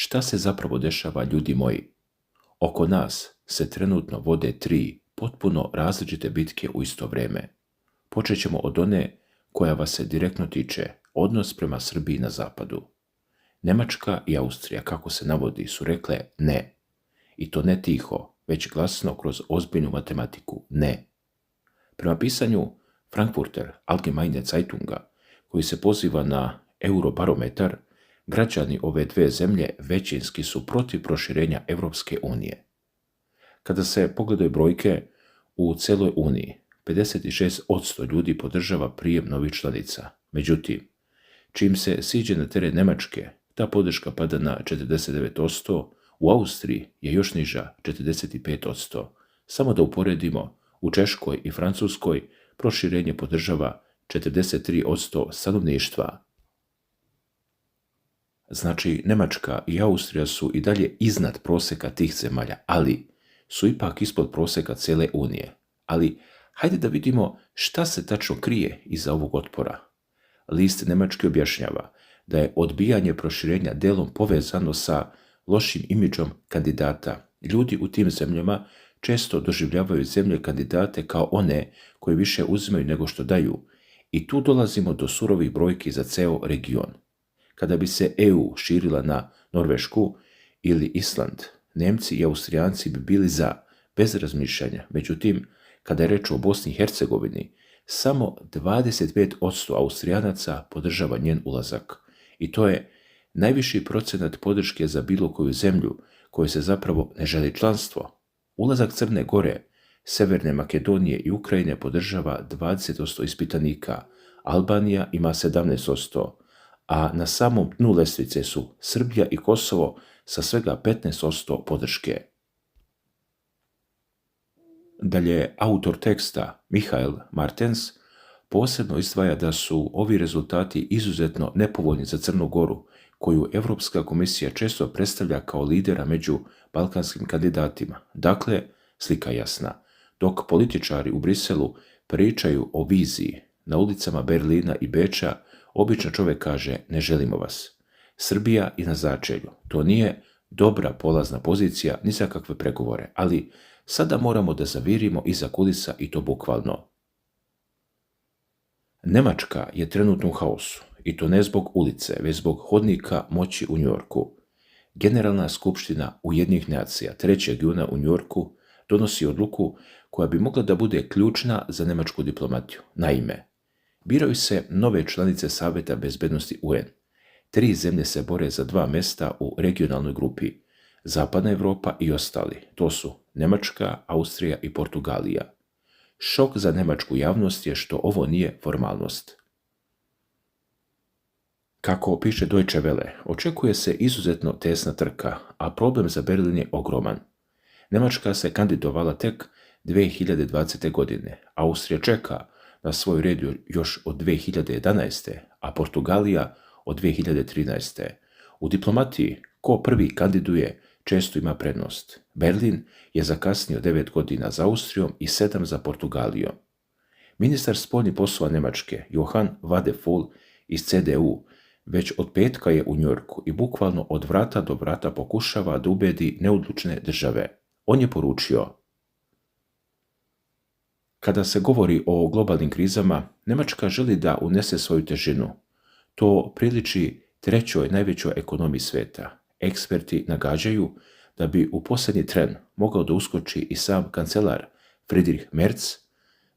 Šta se zapravo dešava, ljudi moji? Oko nas se trenutno vode 3 potpuno različite bitke u isto vrijeme. Počet ćemo od one koja vas se direktno tiče, odnos prema Srbiji na zapadu. Njemačka i Austrija, kako se navodi, su rekle ne. I to ne tiho, već glasno kroz ozbiljnu matematiku, ne. Prema pisanju Frankfurter Allgemeine Zeitunga, koji se poziva na Eurobarometar, građani ove dve zemlje većinski su protiv proširenja Europske unije. Kada se pogledaju brojke, u celoj Uniji 56% ljudi podržava prijem novih članica. Međutim, čim se siđe na teren Njemačke, ta podrška pada na 49%, u Austriji je još niža, 45%. Samo da uporedimo, u Češkoj i Francuskoj proširenje podržava 43% stanovništva. Znači, Njemačka i Austrija su i dalje iznad prosjeka tih zemalja, ali su ipak ispod prosjeka cijele Unije. Ali hajde da vidimo šta se tačno krije iza ovog otpora. List Njemački objašnjava da je odbijanje proširenja delom povezano sa lošim imidžom kandidata. Ljudi u tim zemljama često doživljavaju zemlje kandidate kao one koje više uzimaju nego što daju i tu dolazimo do surovih brojki za ceo region. Kada bi se EU širila na Norvešku ili Island, Nemci i Austrijanci bi bili za, bez razmišljanja. Međutim, kada je reč o Bosni i Hercegovini, samo 25% Austrijanaca podržava njen ulazak. I to je najviši procenat podrške za bilo koju zemlju kojoj se zapravo ne želi članstvo. Ulazak Crne Gore, Severne Makedonije i Ukrajine podržava 20% ispitanika, Albanija ima 17%, a na samom dnu lestvice su Srbija i Kosovo sa svega 15% podrške. Dalje, autor teksta Michael Martens posebno izdvaja da su ovi rezultati izuzetno nepovoljni za Crnu Goru, koju Europska komisija često predstavlja kao lidera među balkanskim kandidatima. Dakle, slika jasna. Dok političari u Briselu pričaju o viziji, na ulicama Berlina i Beča obično čovjek kaže ne želimo vas. Srbija je na začelju. To nije dobra polazna pozicija ni za kakve pregovore, ali sada moramo da zavirimo iza kulisa i to bukvalno. Njemačka je trenutno u haosu i to ne zbog ulice, već zbog hodnika moći u Njujorku. Generalna skupština Ujedinjenih nacija 3. juna u Njujorku donosi odluku koja bi mogla da bude ključna za njemačku diplomatiju. Naime, biraju se nove članice Saveta bezbednosti UN. 3 zemlje se bore za 2 mjesta u regionalnoj grupi, Zapadna Evropa i ostali. To su Njemačka, Austrija i Portugalija. Šok za njemačku javnost je što ovo nije formalnost. Kako piše Deutsche Welle, očekuje se izuzetno tesna trka, a problem za Berlin je ogroman. Njemačka se kandidovala tek 2020. godine, Austrija čeka na svoj red još od 2011. a Portugalija od 2013. U diplomatiji, ko prvi kandiduje, često ima prednost. Berlin je zakasnio 9 godina za Austrijom i 7 za Portugalijom. Ministar spoljnih poslova Njemačke, Johann Wadephul iz CDU, već od petka je u Njujorku i bukvalno od vrata do vrata pokušava da ubedi neodlučne države. On je poručio: kada se govori o globalnim krizama, Njemačka želi da unese svoju težinu. To priliči 3. najvećoj ekonomiji sveta. Eksperti nagađaju da bi u posljednji tren mogao da uskoči i sam kancelar Friedrich Merz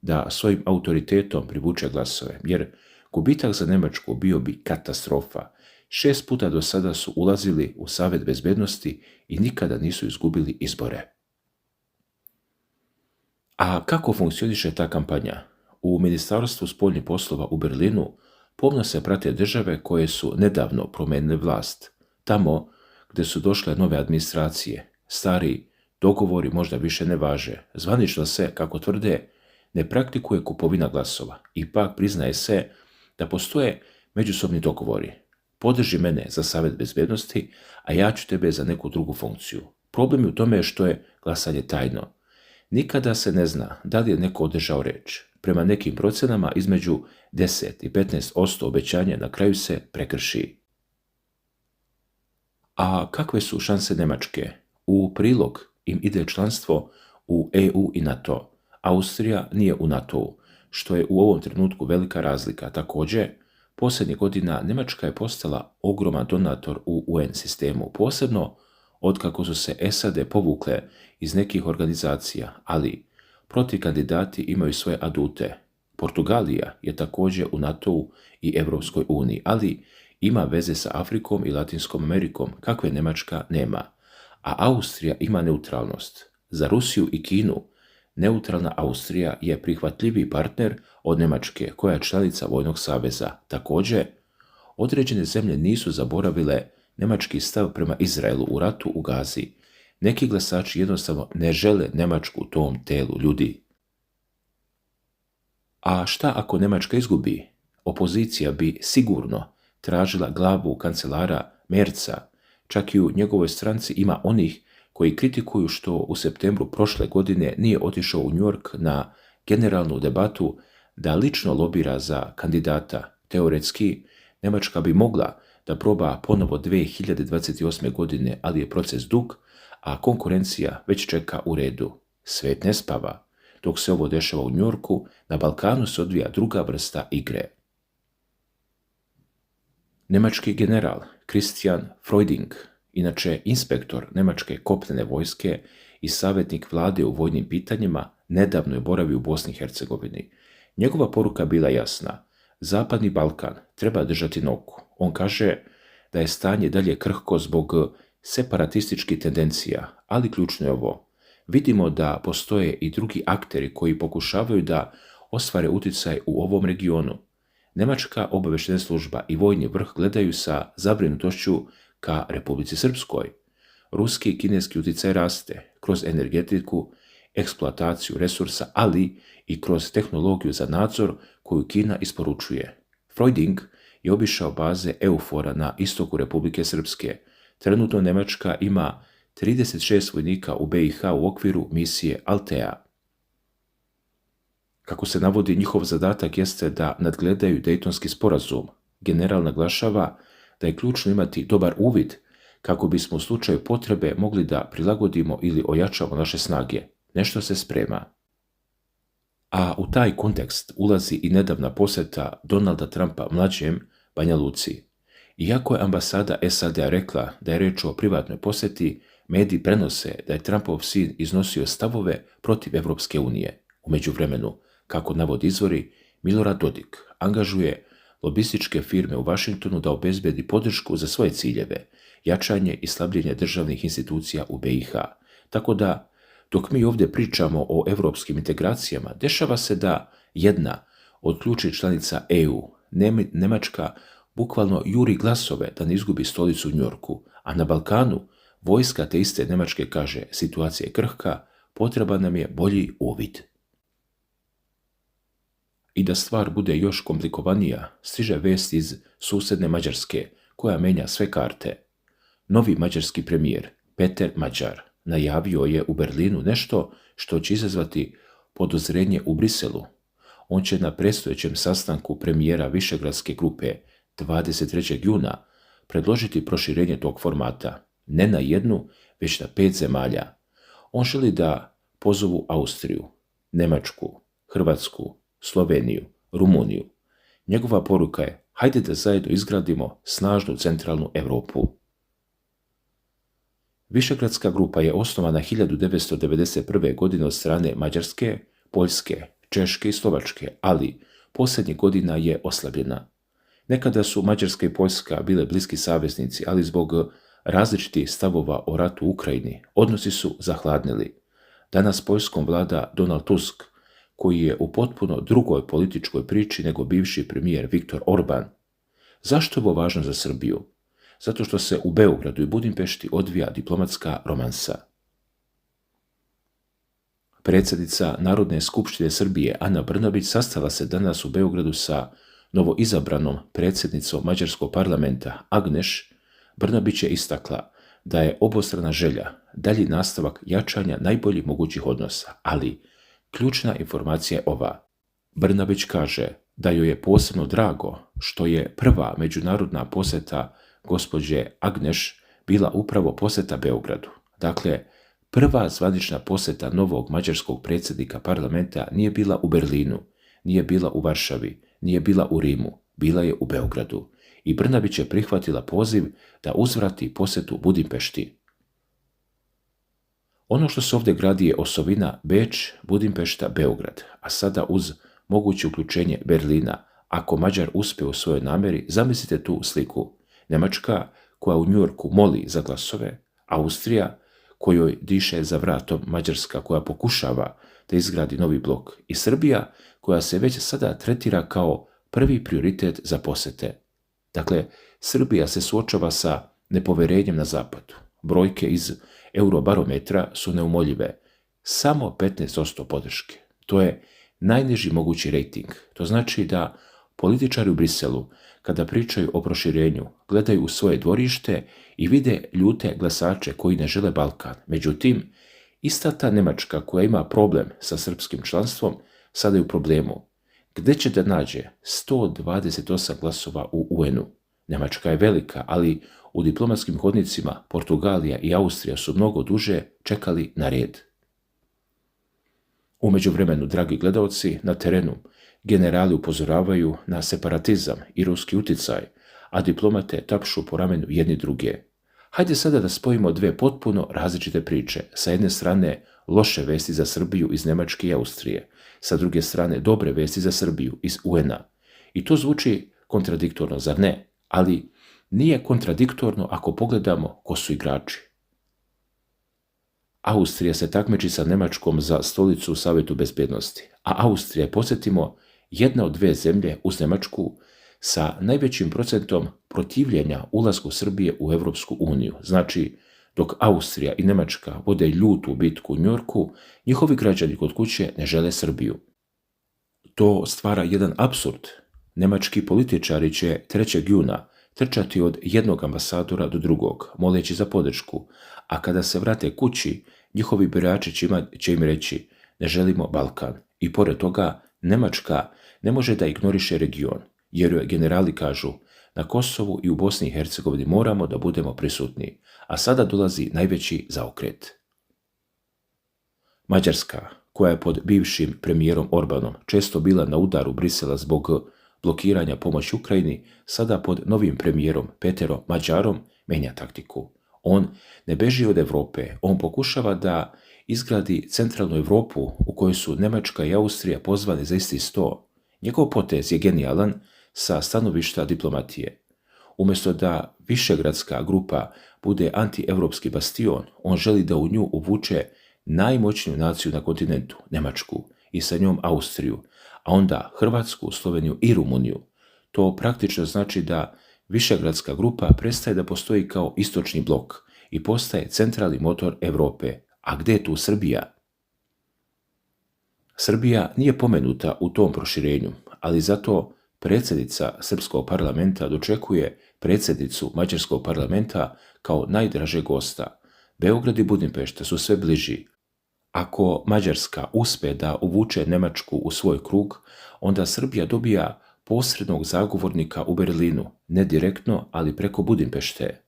da svojim autoritetom privuče glasove, jer gubitak za Njemačku bio bi katastrofa. 6 puta do sada su ulazili u Savet bezbednosti i nikada nisu izgubili izbore. A kako funkcioniše ta kampanja? U Ministarstvu spoljnih poslova u Berlinu pomno se prate države koje su nedavno promenile vlast. Tamo gdje su došle nove administracije, stari dogovori možda više ne važe. Zvanično se, kako tvrde, ne praktikuje kupovina glasova. Ipak priznaje se da postoje međusobni dogovori. Podrži mene za Savet bezbednosti, a ja ću tebe za neku drugu funkciju. Problem je u tome što je glasanje tajno. Nikada se ne zna da li je neko održao reč. Prema nekim procenama između 10 i 15% obećanja na kraju se prekrši. A kakve su šanse Njemačke? U prilog im ide članstvo u EU i NATO. Austrija nije u NATO-u, što je u ovom trenutku velika razlika. Također, posljednjih godina Njemačka je postala ogroman donator u UN sistemu, posebno otkako su se SAD povukle iz nekih organizacija, ali protiv kandidati imaju svoje adute. Portugalija je također u NATO-u i Europskoj uniji, ali ima veze sa Afrikom i Latinskom Amerikom, kakve Njemačka nema. A Austrija ima neutralnost. Za Rusiju i Kinu neutralna Austrija je prihvatljiviji partner od Njemačke, koja je članica Vojnog saveza. Također, određene zemlje nisu zaboravile njemački stav prema Izraelu u ratu u Gazi. Neki glasači jednostavno ne žele Njemačku u tom telu ljudi. A šta ako Njemačka izgubi? Opozicija bi sigurno tražila glavu kancelara Merza. Čak i u njegovoj stranci ima onih koji kritikuju što u septembru prošle godine nije otišao u New York na generalnu debatu da lično lobira za kandidata. Teoretski, Njemačka bi mogla da proba ponovo 2028. godine, ali je proces dug, a konkurencija već čeka u redu. Svet ne spava. Dok se ovo dešava u New Yorku, na Balkanu se odvija druga vrsta igre. Njemački general Christian Freuding, inače inspektor njemačke kopnene vojske i savjetnik vlade u vojnim pitanjima, nedavno je boravio u Bosni i Hercegovini. Njegova poruka bila jasna. Zapadni Balkan treba držati nogu. On kaže da je stanje dalje krhko zbog separatističkih tendencija, ali ključno je ovo. Vidimo da postoje i drugi akteri koji pokušavaju da ostvare utjecaj u ovom regionu. Njemačka obavještajna služba i vojni vrh gledaju sa zabrinutošću ka Republici Srpskoj. Ruski i kineski utjecaj raste kroz energetiku, eksploataciju resursa, ali i kroz tehnologiju za nadzor koju Kina isporučuje. Freuding je obišao baze EUFOR-a na istoku Republike Srpske. Trenutno Njemačka ima 36 vojnika u BiH u okviru misije Altea. Kako se navodi, njihov zadatak jeste da nadgledaju Dejtonski sporazum. General naglašava da je ključno imati dobar uvid kako bismo u slučaju potrebe mogli da prilagodimo ili ojačamo naše snage. Nešto se sprema. A u taj kontekst ulazi i nedavna posjeta Donalda Trumpa mlađem Banja Luci. Iako je ambasada SAD-a rekla da je reč o privatnoj posjeti, mediji prenose da je Trumpov sin iznosio stavove protiv Evropske unije. U međuvremenu, kako navodi izvori, Milorad Dodik angažuje lobističke firme u Vašingtonu da obezbedi podršku za svoje ciljeve, jačanje i slabljenje državnih institucija u BiH. Tako da, dok mi ovdje pričamo o evropskim integracijama, dešava se da jedna od ključnih članica EU, Njemačka, bukvalno juri glasove da ne izgubi stolicu u New Yorku, a na Balkanu vojska te iste Njemačke kaže situacija je krhka, potreban nam je bolji uvid. I da stvar bude još komplikovanija, stiže vest iz susjedne Mađarske, koja menja sve karte. Novi mađarski premijer, Peter Mađar, najavio je u Berlinu nešto što će izazvati podozrenje u Briselu. On će na predstojećem sastanku premijera Višegradske grupe 23. juna predložiti proširenje tog formata, ne na jednu, već na 5 zemalja. On želi da pozovu Austriju, Njemačku, Hrvatsku, Sloveniju, Rumuniju. Njegova poruka je: hajde da zajedno izgradimo snažnu centralnu Europu. Višegradska grupa je osnovana 1991. godine od strane Mađarske, Poljske, Češke i Slovačke, ali posljednjih godina je oslabljena. Nekada su Mađarska i Poljska bile bliski saveznici, ali zbog različitih stavova o ratu u Ukrajini odnosi su zahladnili. Danas Poljskom vlada Donald Tusk, koji je u potpuno drugoj političkoj priči nego bivši premijer Viktor Orban. Zašto je ovo važno za Srbiju? Zato što se u Beogradu i Budimpešti odvija diplomatska romansa. Predsjednica Narodne skupštine Srbije Ana Brnabić sastala se danas u Beogradu sa novoizabranom predsjednicom Mađarskog parlamenta Agneš. Brnabić je istakla da je obostrana želja dalji nastavak jačanja najboljih mogućih odnosa, ali ključna informacija je ova. Brnabić kaže da joj je posebno drago što je prva međunarodna posjeta gospođe Agneš bila upravo posjeta Beogradu. Dakle, prva zvanična posjeta novog mađarskog predsjednika parlamenta nije bila u Berlinu, nije bila u Varšavi, nije bila u Rimu, bila je u Beogradu. I Brnabić je prihvatila poziv da uzvrati posjetu Budimpešti. Ono što se ovdje gradi je osovina Beč, Budimpešta, Beograd, a sada uz moguće uključenje Berlina. Ako Mađar uspije u svojoj namjeri, zamislite tu sliku. Njemačka koja u Njujorku moli za glasove, Austrija kojoj diše za vratom Mađarska koja pokušava da izgradi novi blok i Srbija koja se već sada tretira kao prvi prioritet za posjete. Dakle, Srbija se suočava sa nepoverenjem na zapadu. Brojke iz Eurobarometra su neumoljive. Samo 15% podrške. To je najniži mogući rejting. To znači da političari u Briselu, kada pričaju o proširenju, gledaju u svoje dvorište i vide ljute glasače koji ne žele Balkan. Međutim, ista ta Njemačka koja ima problem sa srpskim članstvom, sada je u problemu. Gde će da nađe 128 glasova u UN-u? Njemačka je velika, ali u diplomatskim hodnicima Portugalija i Austrija su mnogo duže čekali na red. U međuvremenu, dragi gledaoci, na terenu generali upozoravaju na separatizam i ruski uticaj, a diplomate tapšu po ramenu jedni druge. Hajde sada da spojimo dve potpuno različite priče. Sa jedne strane loše vesti za Srbiju iz Njemačke i Austrije, sa druge strane dobre vesti za Srbiju iz UN-a. I to zvuči kontradiktorno, zar ne? Ali nije kontradiktorno ako pogledamo ko su igrači. Austrija se takmiči sa Njemačkom za stolicu u Savjetu bezbednosti, a Austrija je, podsjetimo, jedna od dve zemlje uz Njemačku sa najvećim procentom protivljenja ulasku Srbije u Evropsku uniju. Znači, dok Austrija i Njemačka vode ljutu bitku u Njujorku, njihovi građani kod kuće ne žele Srbiju. To stvara jedan apsurd. Njemački političari će 3. juna trčati od jednog ambasadora do drugog, moleći za podršku, a kada se vrate kući, njihovi birači će im reći ne želimo Balkan. I pored toga, Njemačka ne može da ignoriše region, jer joj generali kažu na Kosovu i u Bosni i Hercegovini moramo da budemo prisutni, a sada dolazi najveći zaokret. Mađarska, koja je pod bivšim premijerom Orbanom često bila na udaru Brisela zbog blokiranja pomoći Ukrajini, sada pod novim premijerom Peterom Mađarom menja taktiku. On ne beži od Evrope, on pokušava da izgradi centralnu Evropu u kojoj su Njemačka i Austrija pozvane za isti sto. Njegov potez je genijalan sa stanovišta diplomatije. Umjesto da višegradska grupa bude antievropski bastion, on želi da u nju uvuče najmoćniju naciju na kontinentu, Njemačku, i sa njom Austriju, a onda Hrvatsku, Sloveniju i Rumuniju. To praktično znači da višegradska grupa prestaje da postoji kao istočni blok i postaje centralni motor Evrope. A gdje je tu Srbija? Srbija nije pomenuta u tom proširenju, ali zato predsjednica Srpskog parlamenta dočekuje predsjednicu Mađarskog parlamenta kao najdraže gosta. Beograd i Budimpešta su sve bliži. Ako Mađarska uspe da uvuče Njemačku u svoj krug, onda Srbija dobija posrednog zagovornika u Berlinu, ne direktno, ali preko Budimpešte.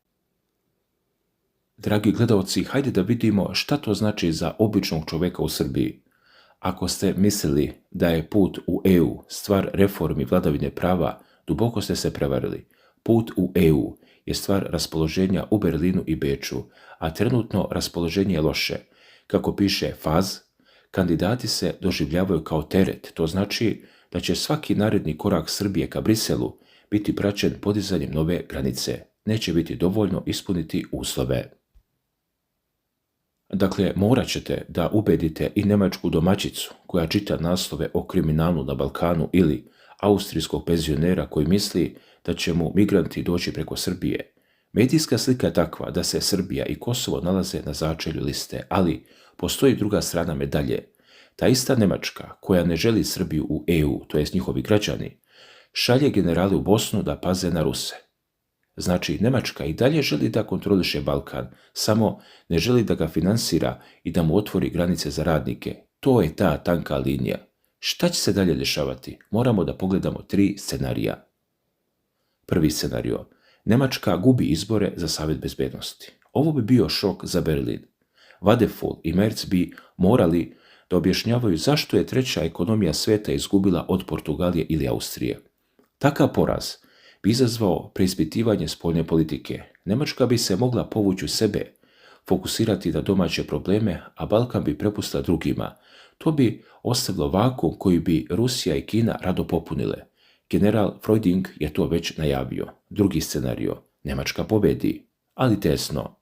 Dragi gledaoci, hajde da vidimo šta to znači za običnog čovjeka u Srbiji. Ako ste mislili da je put u EU stvar reformi vladavine prava, duboko ste se prevarili. Put u EU je stvar raspoloženja u Berlinu i Beču, a trenutno raspoloženje je loše. Kako piše Faz, kandidati se doživljavaju kao teret. To znači da će svaki naredni korak Srbije ka Briselu biti praćen podizanjem nove granice. Neće biti dovoljno ispuniti uslove. Dakle, morat ćete da ubedite i njemačku domaćicu koja čita naslove o kriminalu na Balkanu ili austrijskog penzionera koji misli da će mu migranti doći preko Srbije. Medijska slika je takva da se Srbija i Kosovo nalaze na začelju liste, ali postoji druga strana medalje. Ta ista Njemačka, koja ne želi Srbiju u EU, to jest njihovi građani, šalje generale u Bosnu da paze na Ruse. Znači, Njemačka i dalje želi da kontroliše Balkan, samo ne želi da ga finansira i da mu otvori granice za radnike. To je ta tanka linija. Šta će se dalje dešavati? Moramo da pogledamo 3 scenarija. Prvi scenario. Njemačka gubi izbore za Savjet bezbednosti. Ovo bi bio šok za Berlin. Wadephul i Merz bi morali da objašnjavaju zašto je treća ekonomija sveta izgubila od Portugalije ili Austrije. Takav poraz bi izazvao preispitivanje spoljne politike. Njemačka bi se mogla povući u sebe, fokusirati na domaće probleme, a Balkan bi prepustila drugima. To bi ostavilo vakuum koji bi Rusija i Kina rado popunile. General Freuding je to već najavio. Drugi scenario, Njemačka pobedi, ali tesno.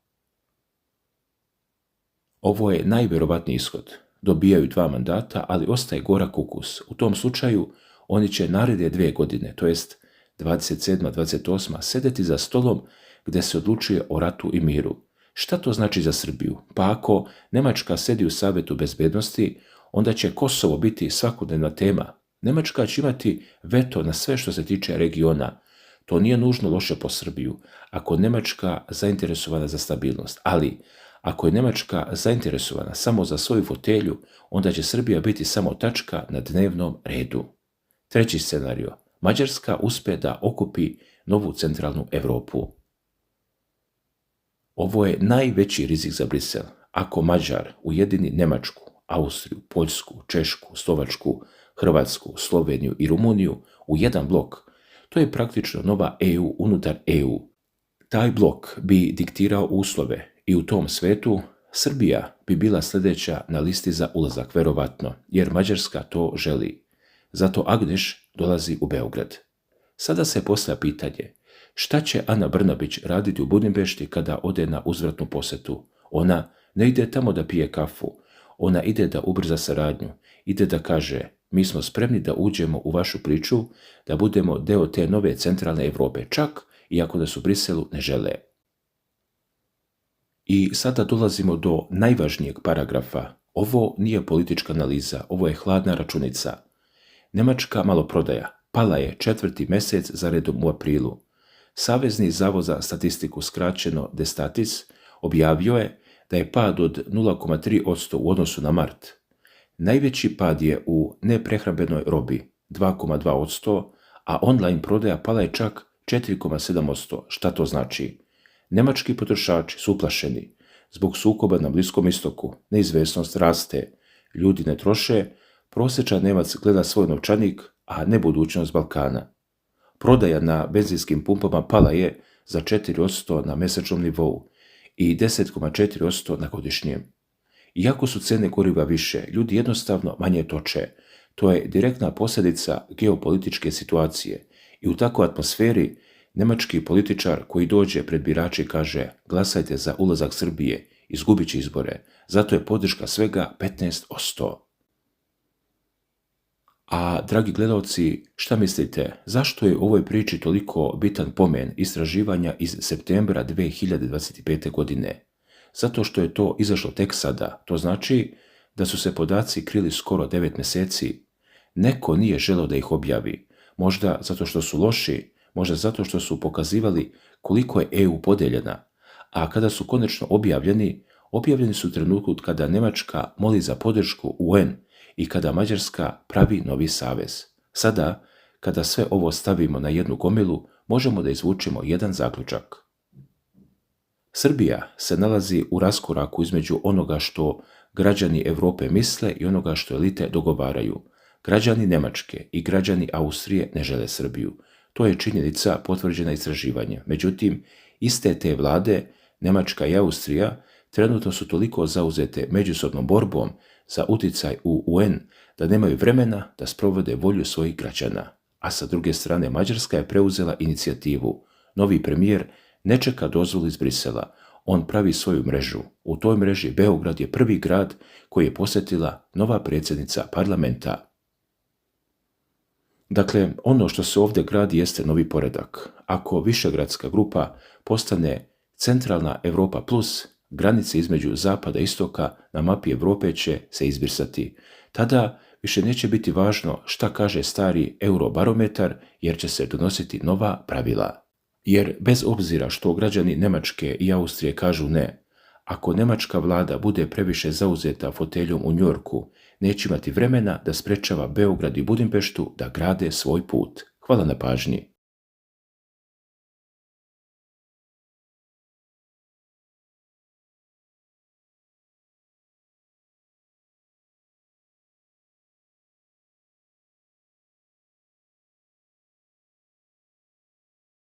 Ovo je najvjerovatniji ishod. Dobijaju 2 mandata, ali ostaje gorak ukus. U tom slučaju oni će naredne 2 godine, to jest 27. 28. sedeti za stolom gdje se odlučuje o ratu i miru. Šta to znači za Srbiju? Pa ako Njemačka sedi u Savjetu bezbednosti, onda će Kosovo biti svakodnevna tema. Njemačka će imati veto na sve što se tiče regiona. To nije nužno loše po Srbiju, ako je Njemačka zainteresovana za stabilnost. Ali, ako je Njemačka zainteresovana samo za svoju fotelju, onda će Srbija biti samo tačka na dnevnom redu. Treći scenario. Mađarska uspe da okupi novu centralnu Europu. Ovo je najveći rizik za Brisel. Ako Mađar ujedini Njemačku, Austriju, Poljsku, Češku, Slovačku, Hrvatsku, Sloveniju i Rumuniju u jedan blok, to je praktično nova EU unutar EU. Taj blok bi diktirao uslove i u tom svetu Srbija bi bila sljedeća na listi za ulazak, verovatno, jer Mađarska to želi. Zato Agneš dolazi u Beograd. Sada se postavlja pitanje, šta će Ana Brnabić raditi u Budimpešti kada ode na uzvratnu posjetu? Ona ne ide tamo da pije kafu, ona ide da ubrza saradnju, ide da kaže, mi smo spremni da uđemo u vašu priču, da budemo deo te nove centralne Europe, čak i ako nas u Briselu ne žele. I sada dolazimo do najvažnijeg paragrafa. Ovo nije politička analiza, ovo je hladna računica. Njemačka maloprodaja pala je 4. mjesec za redom u aprilu. Savezni zavod za statistiku, skraćeno Destatis, objavio je da je pad od 0,3% u odnosu na mart. Najveći pad je u neprehrambenoj robi, 2,2%, a online prodaja pala je čak 4,7%. Šta to znači? Njemački potrošači su uplašeni. Zbog sukoba na Bliskom istoku, neizvesnost raste, ljudi ne troše, prosječan Nemac gleda svoj novčanik, a ne budućnost Balkana. Prodaja na benzinskim pumpama pala je za 4% na mjesečnom nivou i 10,4% na godišnjem. Iako su cene goriva više, ljudi jednostavno manje toče. To je direktna posljedica geopolitičke situacije i u takvoj atmosferi njemački političar koji dođe pred birače i kaže glasajte za ulazak Srbije, izgubit će izbore, zato je podrška svega 15%. A, dragi gledalci, šta mislite, zašto je u ovoj priči toliko bitan pomen istraživanja iz septembra 2025. godine? Zato što je to izašlo tek sada, to znači da su se podaci krili skoro 9 mjeseci. Neko nije želeo da ih objavi, možda zato što su loši, možda zato što su pokazivali koliko je EU podeljena, a kada su konačno objavljeni su u trenutku kada Njemačka moli za podršku UN i kada Mađarska pravi novi savez. Sada, kada sve ovo stavimo na jednu gomilu, možemo da izvučemo jedan zaključak. Srbija se nalazi u raskoraku između onoga što građani Europe misle i onoga što elite dogovaraju. Građani Njemačke i građani Austrije ne žele Srbiju. To je činjenica potvrđena istraživanjem. Međutim, iste te vlade, Njemačka i Austrija, trenutno su toliko zauzete međusobnom borbom za uticaj u UN da nemaju vremena da sprovode volju svojih građana. A sa druge strane Mađarska je preuzela inicijativu. Novi premijer ne čeka dozvolu iz Brisela, on pravi svoju mrežu. U toj mreži Beograd je prvi grad koji je posjetila nova predsjednica parlamenta. Dakle, ono što se ovdje gradi jeste novi poredak. Ako Višegradska grupa postane centralna Europa plus, granice između zapada i istoka na mapi Europe će se izbrisati. Tada više neće biti važno šta kaže stari eurobarometar, jer će se donositi nova pravila. Jer bez obzira što građani Njemačke i Austrije kažu ne, ako njemačka vlada bude previše zauzeta foteljom u Njujorku, neće imati vremena da sprečava Beograd i Budimpeštu da grade svoj put. Hvala na pažnji.